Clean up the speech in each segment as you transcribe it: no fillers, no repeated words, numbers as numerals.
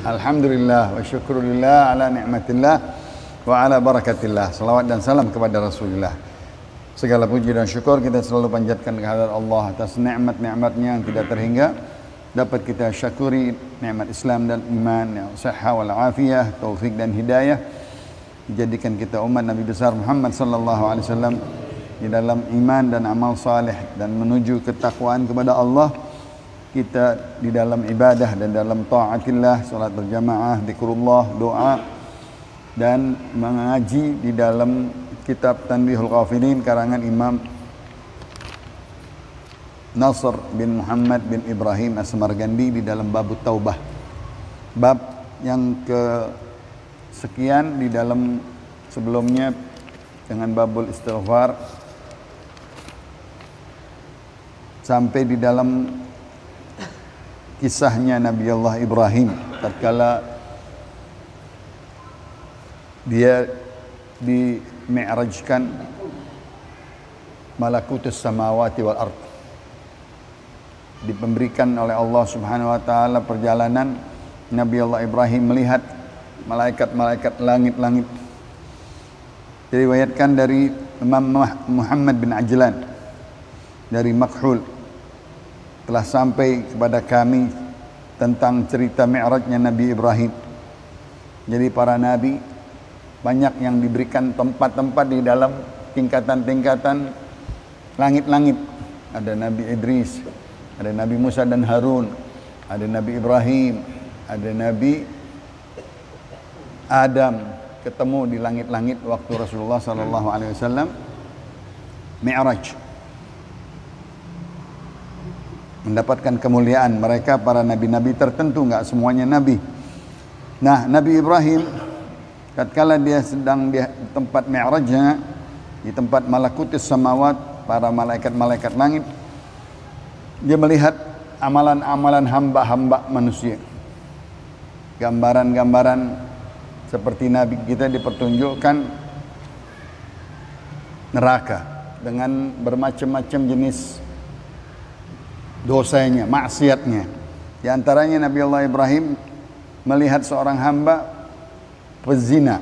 Alhamdulillah wa syukurillah ala ni'matillah wa ala barakatillah. Salawat dan salam kepada Rasulullah. Segala puji dan syukur kita selalu panjatkan kehadirat Allah atas nikmat-nikmatnya yang tidak terhingga. Dapat kita syakuri nikmat Islam dan iman, yang sihah wal afiyah, taufik dan hidayah. Dijadikan kita umat Nabi besar Muhammad sallallahu alaihi wasallam di dalam iman dan amal saleh dan menuju ketakwaan kepada Allah. Kita di dalam ibadah dan dalam taatillah, salat berjamaah, zikrullah, doa dan mengaji di dalam kitab Tanbihul Ghafilin karangan Imam Nasr bin Muhammad bin Ibrahim As-Samarqandi di dalam bab taubah. Bab yang kesekian di dalam sebelumnya dengan babul istighfar sampai di dalam kisahnya Nabi Allah Ibrahim tatkala dia di-mi'rajkan malakutus samawati wal ard, diberikan oleh Allah Subhanahu wa taala perjalanan Nabi Allah Ibrahim melihat malaikat-malaikat langit-langit. Diriwayatkan dari Imam Muhammad bin Ajlan dari Makhul telah sampai kepada kami tentang cerita mi'rajnya Nabi Ibrahim. Jadi para nabi banyak yang diberikan tempat-tempat di dalam tingkatan-tingkatan langit-langit. Ada Nabi Idris, ada Nabi Musa dan Harun, ada Nabi Ibrahim, ada Nabi Adam ketemu di langit-langit waktu Rasulullah sallallahu alaihi wasallam mi'raj. Mendapatkan kemuliaan mereka para nabi-nabi tertentu, enggak semuanya nabi. Nah, Nabi Ibrahim tatkala dia sedang di tempat mi'rajnya, di tempat malakutus samawat, para malaikat-malaikat langit, dia melihat amalan-amalan hamba-hamba manusia. Gambaran-gambaran seperti nabi kita dipertunjukkan neraka dengan bermacam-macam jenis dosanya, maksiatnya. Di antaranya Nabi Allah Ibrahim melihat seorang hamba pezina,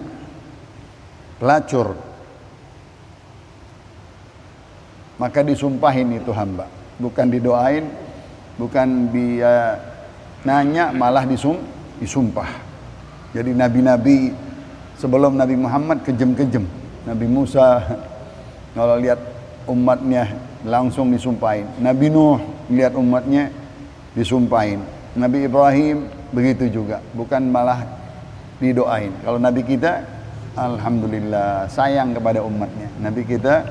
pelacur. Maka disumpahin itu hamba. Bukan didoain, bukan dia nanya, malah disumpah. Jadi nabi-nabi sebelum Nabi Muhammad kejam-kejam. Nabi Musa kalau lihat umatnya langsung disumpahin. Nabi Nuh lihat umatnya disumpahin. Nabi Ibrahim begitu juga, bukan malah didoain. Kalau Nabi kita alhamdulillah sayang kepada umatnya. Nabi kita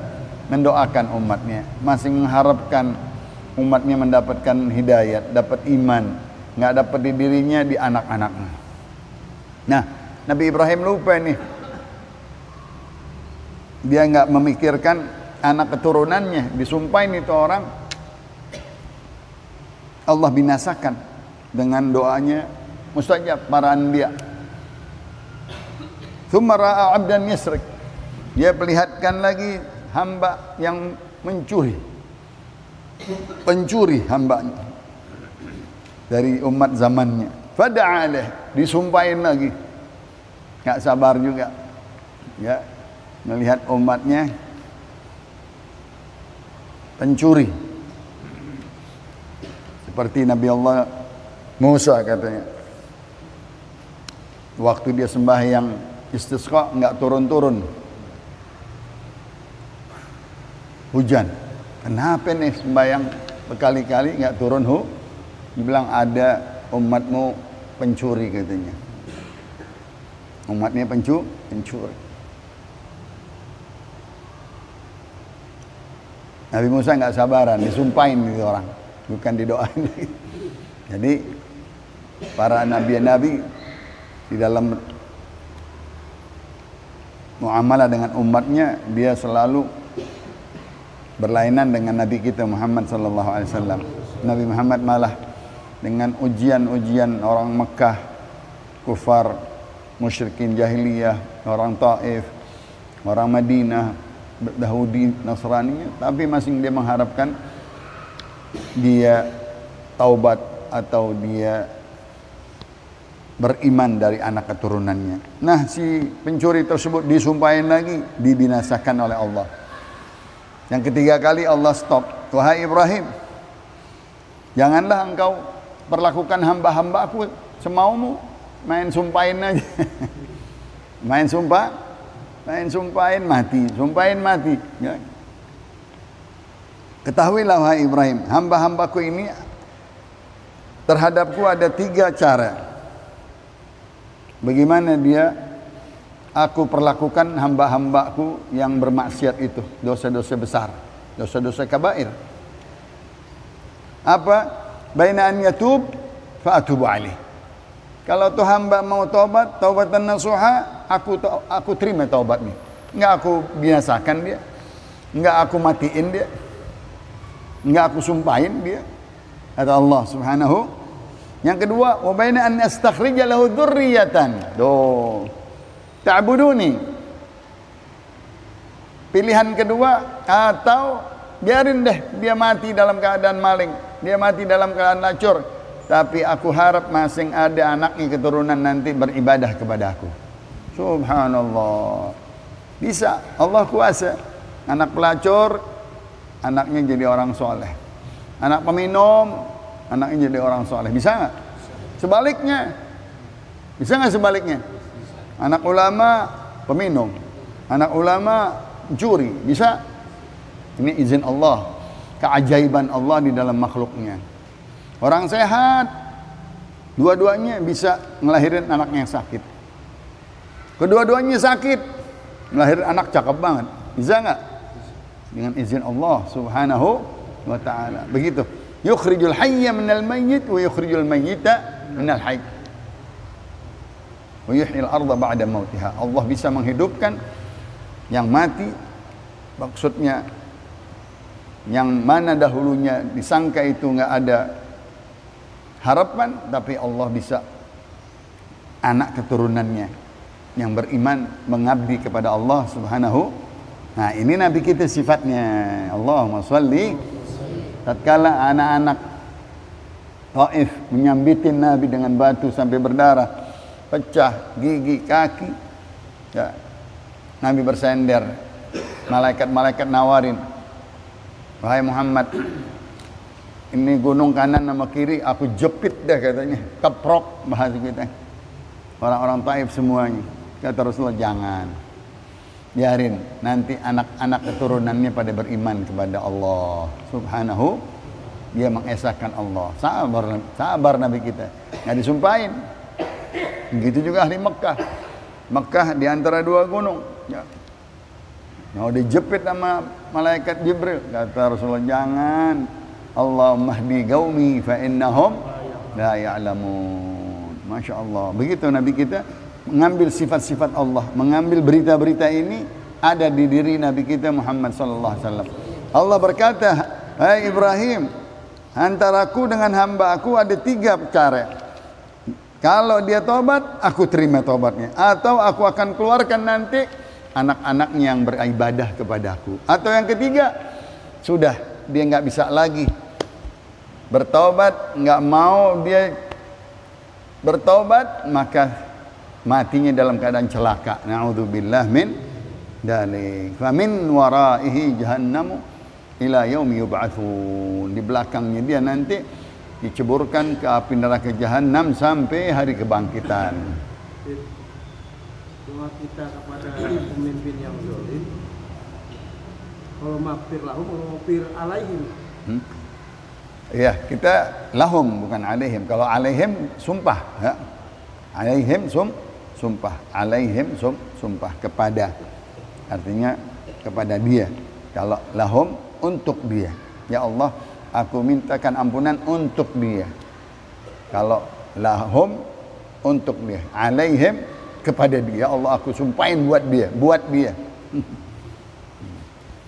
mendoakan umatnya, masih mengharapkan umatnya mendapatkan hidayat, dapat iman, nggak dapat di dirinya, di anak-anaknya. Nah, Nabi Ibrahim lupa nih, dia nggak memikirkan anak keturunannya, disumpahin itu orang, Allah binasakan dengan doanya mustajab para anbiya. Tsumma ra'a 'abdan yasrik, dia perlihatkan lagi hamba yang mencuri, pencuri hambanya dari umat zamannya. Fada'a alaih, disumpahin lagi, nggak sabar juga ya melihat umatnya pencuri seperti Nabi Allah Musa katanya. Waktu dia sembahyang istisqa enggak turun-turun hujan. Kenapa nih sembahyang berkali-kali enggak turun dibilang ada umatmu pencuri katanya. Umatnya pencuri. Nabi Musa enggak sabaran, disumpahin itu orang, bukan didoain. Jadi para nabi-nabi di dalam muamalah dengan umatnya, dia selalu berlainan dengan Nabi kita Muhammad sallallahu alaihi wasallam. Nabi Muhammad malah dengan ujian-ujian orang Mekah, kufar, musyrikin jahiliyah, orang Taif, orang Madinah, Yahudi, Nasrani, tapi masih dia mengharapkan dia taubat atau dia beriman dari anak keturunannya. Nah, si pencuri tersebut disumpahin lagi, dibinasakan oleh Allah. Yang ketiga kali Allah stop. Wahai Ibrahim, janganlah engkau perlakukan hamba-hambaku semaumu, main sumpahin aja. main sumpahin mati, sumpahin mati. Ya. Ketahuilah wahai Ibrahim, hamba-hambaku ini terhadapku ada 3 cara. Bagaimana aku perlakukan hamba-hambaku yang bermaksiat itu, dosa-dosa besar, dosa-dosa kabair. Apa? Baina an yatub fa atubu alaih. Kalau tuh hamba mau taubat, taubatan nasuha, aku terima taubatnya. Enggak aku binasakan dia, enggak aku matiin dia, enggak aku sumpahin dia. Kata Allah Subhanahu. Yang kedua, wa baina an astakhrija lahu dzurriyyatan. Ta'buduni. Pilihan kedua, atau biarin deh dia mati dalam keadaan maling, dia mati dalam keadaan lacur, tapi aku harap masing ada anaknya keturunan nanti beribadah kepada aku. Subhanallah. Bisa, Allah kuasa. Anak pelacur, anaknya jadi orang soleh. Anak peminum, anaknya jadi orang soleh. Bisa nggak? Sebaliknya, bisa nggak sebaliknya? Anak ulama peminum, anak ulama juri, bisa? Ini izin Allah, keajaiban Allah di dalam makhluknya. Orang sehat, dua-duanya bisa ngelahirin anaknya yang sakit. Kedua-duanya sakit, ngelahirin anak cakep banget. Bisa nggak? Dengan izin Allah Subhanahu wa ta'ala. Begitu. Yukhrijul hayya minal mayyit wa yukhrijul mayyita minal hayy. Wa yuhyil arda ba'da mautiha. Allah bisa menghidupkan yang mati, maksudnya yang mana dahulunya disangka itu enggak ada harapan, tapi Allah bisa anak keturunannya yang beriman mengabdi kepada Allah Subhanahu. Nah, ini Nabi kita sifatnya. Allahumma sholli. Tatkala anak-anak Taif menyambitin Nabi dengan batu sampai berdarah, pecah gigi, kaki, ya, Nabi bersender. Malaikat-malaikat nawarin, wahai Muhammad, ini gunung kanan sama kiri aku jepit dah katanya, keprok bahasa kita. Orang-orang Taif semuanya. Kata Rasulullah, jangan, biarin nanti anak-anak keturunannya pada beriman kepada Allah Subhanahu. Dia mengesahkan Allah. Sabar Nabi kita, nggak disumpahin. Begitu juga ahli Mekah. Mekah di antara 2 gunung, ya, mau dijepit sama malaikat Jibril. Kata Rasulullah, jangan. Allahumma hdi qaumi fa innahum la ya'lamun. Masya Allah. Begitu Nabi kita mengambil sifat-sifat Allah, mengambil berita-berita ini ada di diri Nabi kita Muhammad sallallahu alaihi wasallam. Allah berkata, hai Ibrahim, antaraku dengan hamba aku ada 3 cara. Kalau dia tobat, aku terima tobatnya. Atau aku akan keluarkan nanti anak-anaknya yang beribadah kepadaku. Atau yang ketiga, sudah dia nggak bisa lagi bertobat, nggak mau dia bertobat, maka matinya dalam keadaan celaka. Na'udzubillah min dzalik. Fa min waraihi jahannamu ila yaumi yub'atsun. Di belakangnya dia nanti diceburkan ke api neraka jahanam sampai hari kebangkitan. Doa kita kepada pemimpin yang zalim, kalau maghfir lahum, kalau maghfir alaihim. Ya, kita lahum bukan alaihim. Kalau alaihim sumpah, ya. Alaihim sumpah, alaihim sumpah kepada, artinya kepada dia. Kalau lahum, untuk dia. Ya Allah, aku mintakan ampunan untuk dia. Kalau lahum, untuk dia. Alaihim, kepada dia. Ya Allah, aku sumpahin buat dia.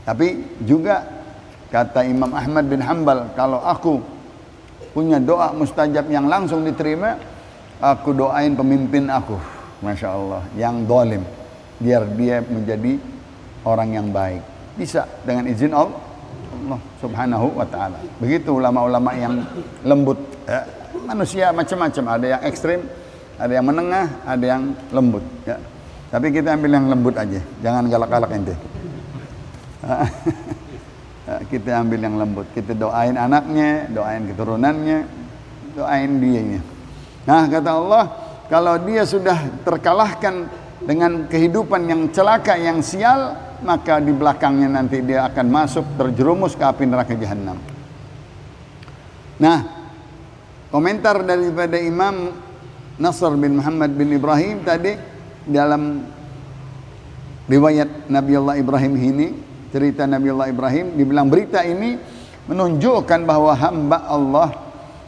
Tapi juga kata Imam Ahmad bin Hanbal, kalau aku punya doa mustajab yang langsung diterima, aku doain pemimpin aku, Masya Allah, yang zalim, biar dia menjadi orang yang baik. Bisa dengan izin Allah Subhanahu wa ta'ala. Begitu ulama-ulama yang lembut, ya. Manusia macam-macam, ada yang ekstrim, ada yang menengah, ada yang lembut ya. Tapi kita ambil yang lembut aja, jangan galak-galak ente. Kita ambil yang lembut, kita doain anaknya, doain keturunannya, doain dianya. Nah, kata Allah, kalau dia sudah terkalahkan dengan kehidupan yang celaka, yang sial, maka di belakangnya nanti dia akan masuk terjerumus ke api neraka jahanam. Nah, komentar daripada Imam Nasr bin Muhammad bin Ibrahim tadi dalam riwayat Nabi Allah Ibrahim ini, cerita Nabi Allah Ibrahim, dibilang berita ini menunjukkan bahwa hamba Allah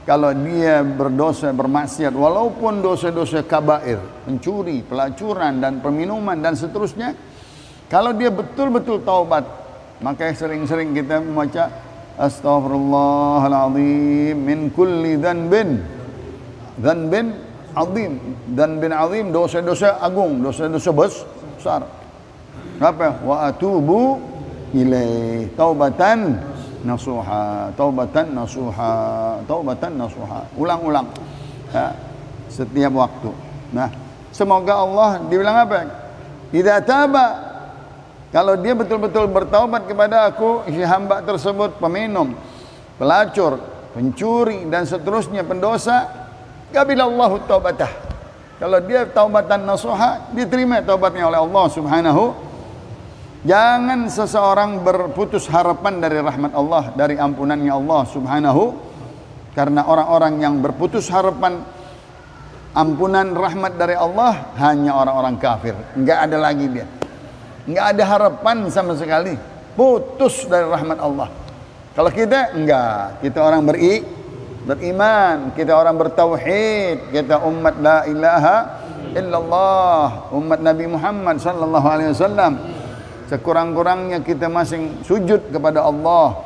kalau dia berdosa, bermaksiat, walaupun dosa-dosa kabair, mencuri, pelacuran dan perminuman dan seterusnya, kalau dia betul-betul taubat, maka sering-sering kita membaca astaghfirullahaladzim min kulli dhanbin azim, dhanbin azim, dosa-dosa agung, dosa-dosa besar. Apa? Wa atubu ilaih taubatan nasuha, taubatan nasuha, taubatan nasuha. Ulang-ulang ya, setiap waktu. Nah, semoga Allah dibilang apa? Idza taba, kalau dia betul-betul bertaubat kepada aku, si hamba tersebut peminum, pelacur, pencuri dan seterusnya, pendosa, qabilallahu taubatah. Kalau dia taubatan nasuha, diterima taubatnya oleh Allah Subhanahu. Jangan seseorang berputus harapan dari rahmat Allah, dari ampunannya Allah Subhanahu, karena orang-orang yang berputus harapan ampunan rahmat dari Allah hanya orang-orang kafir. Enggak ada lagi dia, enggak ada harapan sama sekali, putus dari rahmat Allah. Kalau kita enggak, kita orang beriman, kita orang bertauhid, kita umat la ilaha illallah, umat Nabi Muhammad sallallahu alaihi wasallam. Sekurang-kurangnya kita masing sujud kepada Allah,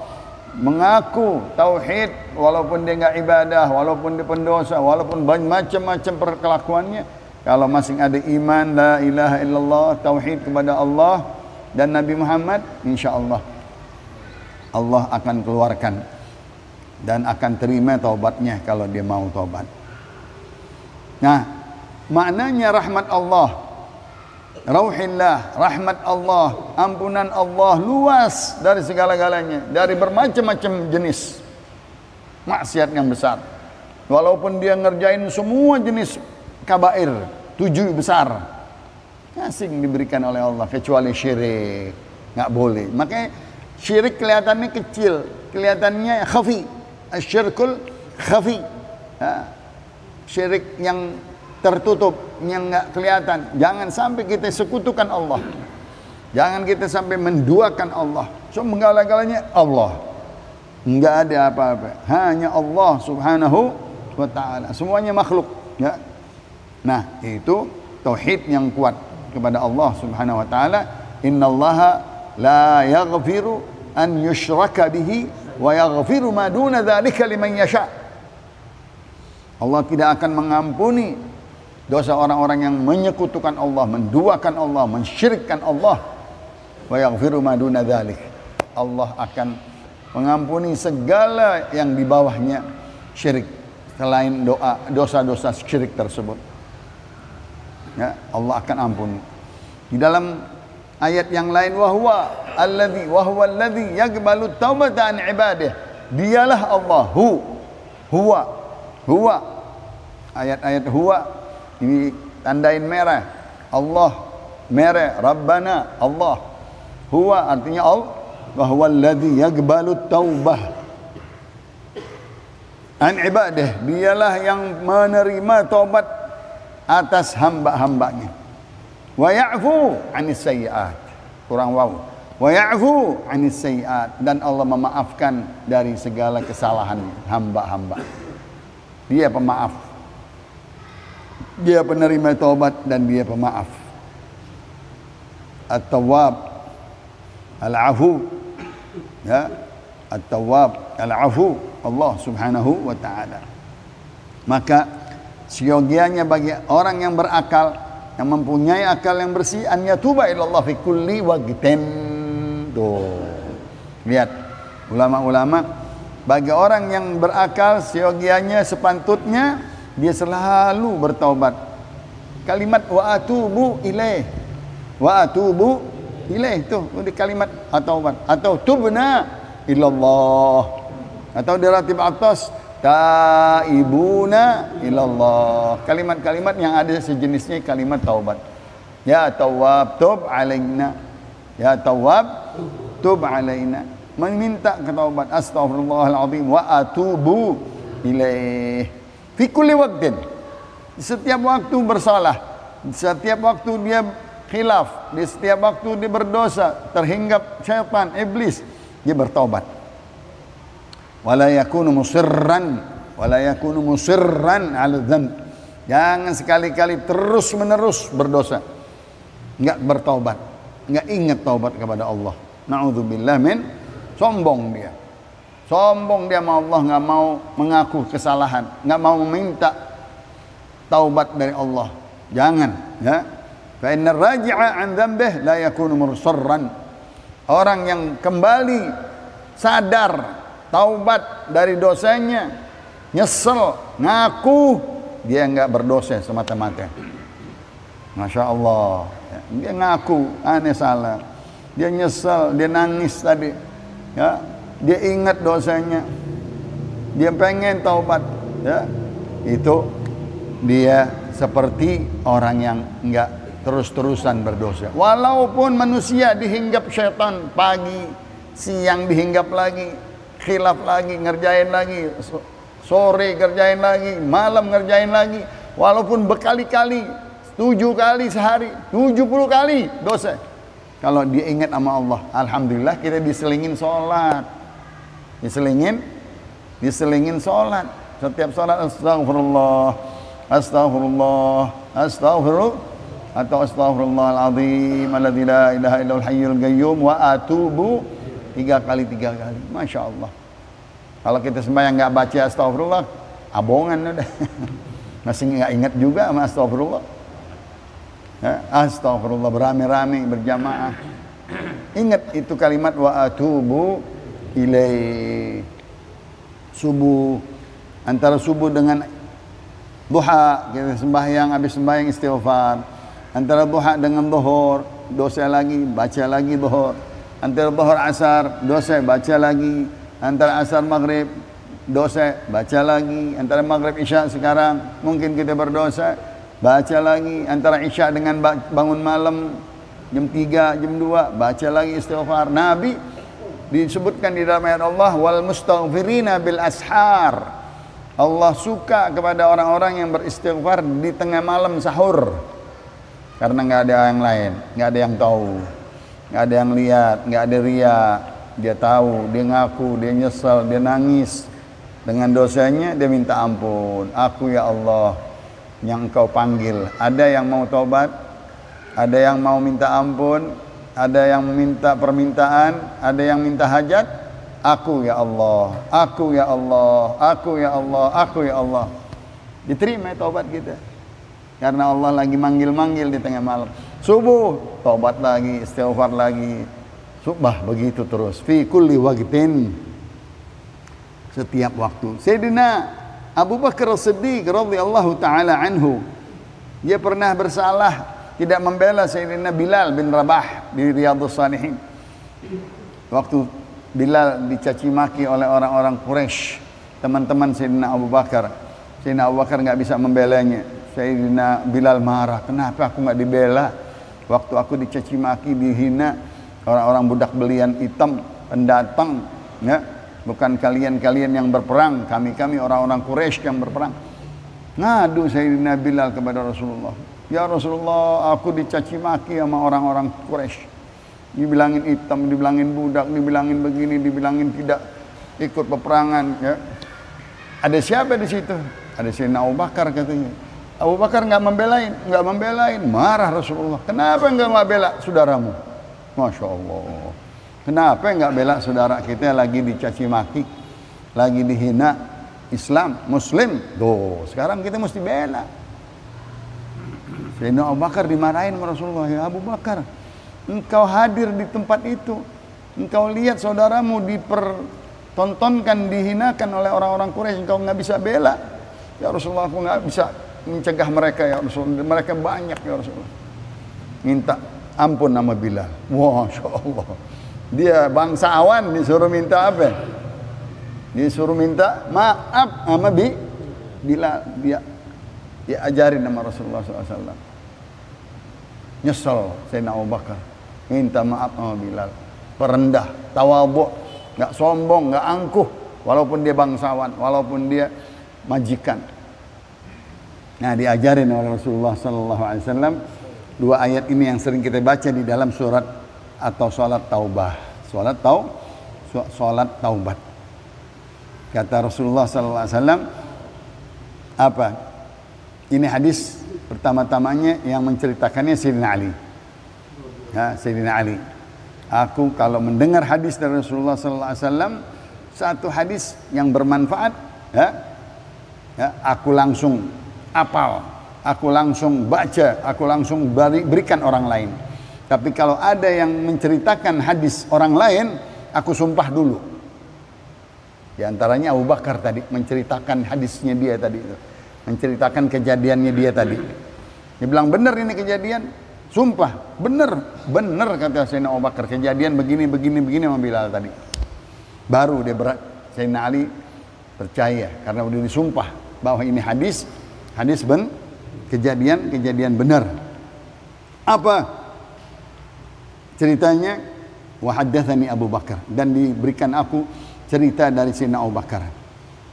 mengaku tauhid walaupun dia enggak ibadah, walaupun dia pendosa, walaupun macam-macam perkelakuannya, kalau masing ada iman la ilaha illallah, tauhid kepada Allah dan Nabi Muhammad, insyaallah Allah akan keluarkan dan akan terima taubatnya kalau dia mau taubat. Nah, maknanya rahmat Allah, rauhillah, rahmat Allah, ampunan Allah luas dari segala-galanya, dari bermacam-macam jenis maksiat yang besar. Walaupun dia ngerjain semua jenis kabair, 7 besar, asing diberikan oleh Allah, kecuali syirik, nggak boleh. Makanya syirik kelihatannya kecil, kelihatannya khafi, asyirkul khafi, syirik yang tertutup, yang nggak kelihatan. Jangan sampai kita sekutukan Allah, jangan kita sampai menduakan Allah. So segala-galanya Allah, nggak ada apa-apa, hanya Allah Subhanahu wa ta'ala, semuanya makhluk ya. Nah, itu tauhid yang kuat kepada Allah Subhanahu wa ta'ala. Innallaha la yaghfiru an yushraka bihi wa yaghfiru ma duna dzalika liman yasha. Allah tidak akan mengampuni dosa orang-orang yang menyekutukan Allah, menduakan Allah, mensyirikkan Allah. Wa yaghfiru ma duna dzalik. Allah akan mengampuni segala yang di bawahnya syirik, selain dosa-dosa syirik tersebut. Ya, Allah akan ampuni. Di dalam ayat yang lain, wa huwa alladzi yaqbalu taubata an ibadihi. Dialah Allah, huwa. Ayat-ayat huwa ini tandain merah. Allah merah, Rabbana Allah. Huwa artinya Allah, wa huwa alladzi yaqbalu taubah an ibadihi. Dialah yang menerima taubat atas hamba-hambanya. Wa ya'fu 'anis sayyi'at. Kurang waw. Wa ya'fu 'anis sayyi'at, dan Allah memaafkan dari segala kesalahan hamba-hamba. Dia pemaaf. Dia penerima taubat dan dia pemaaf. At-Tawwab, Al-Afu. Ya, At-Tawwab, Al-Afu, Allah Subhanahu wa ta'ala. Maka siogianya bagi orang yang berakal, yang mempunyai akal yang bersih, an yatuba ilallah fi kulli waqtin. Tuh, lihat ulama-ulama, bagi orang yang berakal siogianya, sepantutnya dia selalu bertaubat Kalimat wa atubu ilaih. Wa atubu ilaih tuh di kalimat taubat atau tubna ilallah. Atau di ratib atas taibuna ilallah. Kalimat-kalimat yang ada sejenisnya kalimat taubat. Ya Tawwab tub alaina. Ya Tawwab tub alaina. Meminta ketaubat. Astaghfirullahaladzim wa atubu ilaih. Fi kulli waqtin. Setiap waktu bersalah, setiap waktu dia khilaf, di setiap waktu dia berdosa, terhinggap syaitan, iblis, dia bertaubat. Wala yakunu musirran ala dzanb. Jangan sekali-kali terus menerus berdosa, enggak bertaubat, enggak ingat taubat kepada Allah. Na'udzubillah min sombong dia. Sombong dia sama Allah, enggak mau mengaku kesalahan, enggak mau meminta taubat dari Allah. Jangan, ya. Fa innar raji'a an dzambih la yakunu mursarran. Orang yang kembali sadar taubat dari dosanya, nyesel, ngaku, dia enggak berdosa semata-mata. Masya Allah, dia ngaku, aneh salah, dia nyesel, dia nangis tadi, ya, dia ingat dosanya, dia pengen taubat, ya, itu dia seperti orang yang enggak terus-terusan berdosa. Walaupun manusia dihinggap syaitan pagi, siang dihinggap lagi, khilaf lagi, ngerjain lagi, sore ngerjain lagi, malam ngerjain lagi, walaupun berkali-kali, 7 kali sehari, 70 kali dosa. Kalau dia ingat sama Allah, alhamdulillah kita diselingin sholat, diselingin sholat. Setiap sholat astagfirullah, astagfirullah, astagfirullah, atau astaghfirullahaladzim alladzi la ilaha illal hayyul qayyum wa atubu 3 kali. Masya Allah. Kalau kita sembahyang nggak baca astagfirullah, abongan udah. Masih nggak ingat juga sama astagfirullah. Ya, astagfirullah beramai-ramai berjamaah. Ingat itu kalimat wa atubu ilaih. Subuh, antara subuh dengan duha kita sembahyang, habis sembahyang istighfar. Antara duha dengan zuhur, dosa lagi, baca lagi zuhur. Antara zuhur asar, dosa, baca lagi. Antara asar maghrib, dosa, baca lagi. Antara maghrib isya sekarang mungkin kita berdosa, baca lagi. Antara isya dengan bangun malam jam 3, jam 2, baca lagi istighfar. Nabi disebutkan di dalam ayat Allah, wal mustaghfirina bil ashar. Allah suka kepada orang-orang yang beristighfar di tengah malam sahur. Karena nggak ada yang lain, nggak ada yang tahu, nggak ada yang lihat, nggak ada ria. Dia tahu, dia ngaku, dia nyesal, dia nangis dengan dosanya, dia minta ampun. Aku ya Allah yang Engkau panggil. Ada yang mau tobat, ada yang mau minta ampun, ada yang minta permintaan, ada yang minta hajat. Aku ya Allah, aku ya Allah, aku ya Allah, aku ya Allah. Diterima taubat kita. Karena Allah lagi manggil-manggil di tengah malam. Subuh, taubat lagi, istighfar lagi. Subah begitu terus. Fi kulli waqtin. Setiap waktu. Sayyidina Abu Bakar As-Siddiq radhiyallahu taala anhu, dia pernah bersalah tidak membela Sayyidina Bilal bin Rabah di Riyadhus Shalihin. Waktu Bilal dicaci maki oleh orang-orang Quraisy, teman-teman Sayyidina Abu Bakar. Sayyidina Abu Bakar nggak bisa membelanya. Sayyidina Bilal marah, kenapa aku nggak dibela? Waktu aku dicaci maki, dihina orang-orang budak belian hitam, pendatang, ya, bukan kalian-kalian yang berperang, kami orang-orang Quraisy yang berperang. Ngadu Sayyidina Bilal kepada Rasulullah, ya Rasulullah, aku dicaci maki sama orang-orang Quraisy. Dibilangin hitam, dibilangin budak, dibilangin begini, dibilangin tidak ikut peperangan, ya. Ada siapa di situ? Ada Sayyidina Abu Bakar katanya. Abu Bakar nggak membelain, marah Rasulullah. Kenapa nggak bela saudaramu? Masya Allah. Kenapa nggak bela saudara kita lagi dicaci maki, lagi dihina Islam, Muslim? Tuh, sekarang kita mesti bela. Sayyidina Abu Bakar dimarahin sama Rasulullah. Ya Abu Bakar, engkau hadir di tempat itu, engkau lihat saudaramu dipertontonkan, dihinakan oleh orang-orang Quraisy, engkau nggak bisa bela. Ya Rasulullah, aku nggak bisa mencegah mereka ya Rasulullah. Mereka banyak ya Rasulullah. Minta ampun nama Bilal. Masya Allah. Dia bangsawan disuruh minta apa? Disuruh minta maaf sama Bilal. Dia ajarin nama Rasulullah SAW. Nyesel Sayyidina Abu Bakar. Minta maaf sama Bilal. Perendah, tawadhu, nggak sombong, nggak angkuh. Walaupun dia bangsawan, walaupun dia majikan. Nah, diajarin oleh Rasulullah SAW. Dua ayat ini yang sering kita baca di dalam surat atau salat taubah. Salat taubat. Kata Rasulullah SAW, apa? Ini hadis pertama-tamanya yang menceritakannya Sayyidina Ali. Ya, Sayyidina Ali. Aku kalau mendengar hadis dari Rasulullah SAW, satu hadis yang bermanfaat, aku langsung apal, aku langsung baca, aku langsung berikan orang lain. Tapi kalau ada yang menceritakan hadis orang lain, aku sumpah dulu. Di antaranya Abu Bakar tadi menceritakan hadisnya dia tadi, menceritakan kejadiannya dia tadi. Dia bilang benar ini kejadian, sumpah benar kata Sayyidina Abu Bakar, kejadian begini sama Bilal tadi. Baru dia Sayyidina Ali percaya karena udah disumpah bahwa ini hadis kejadian benar. Apa ceritanya? Wa haddatsani Abu Bakar, dan diberikan aku cerita dari Sayyidina Abu Bakar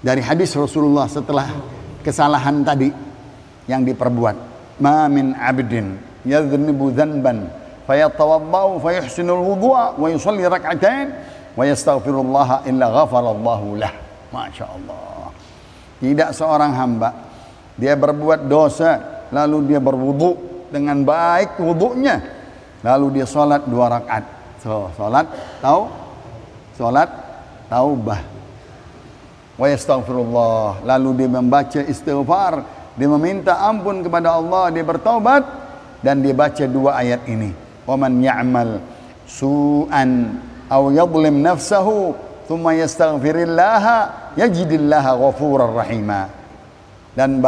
dari hadis Rasulullah setelah kesalahan tadi yang diperbuat. Ma min 'abdin yadhnibu dhanban fayatawaddau fayuhsinul wudhu'a wa yusalli rak'atain wa yastaghfirullah illa ghafarallahu lah. Masya Allah. Tidak seorang hamba dia berbuat dosa lalu dia berwudu dengan baik wudunya, lalu dia salat 2 rakaat. Salat taubah. Wa yastaghfirullah, lalu dia membaca istighfar, dia meminta ampun kepada Allah, dia bertaubat dan dia baca 2 ayat ini. Wa man ya'mal su'an aw yadhlim nafsahu thumma yastaghfirillaha yajidillaha ghafurar rahima. Dan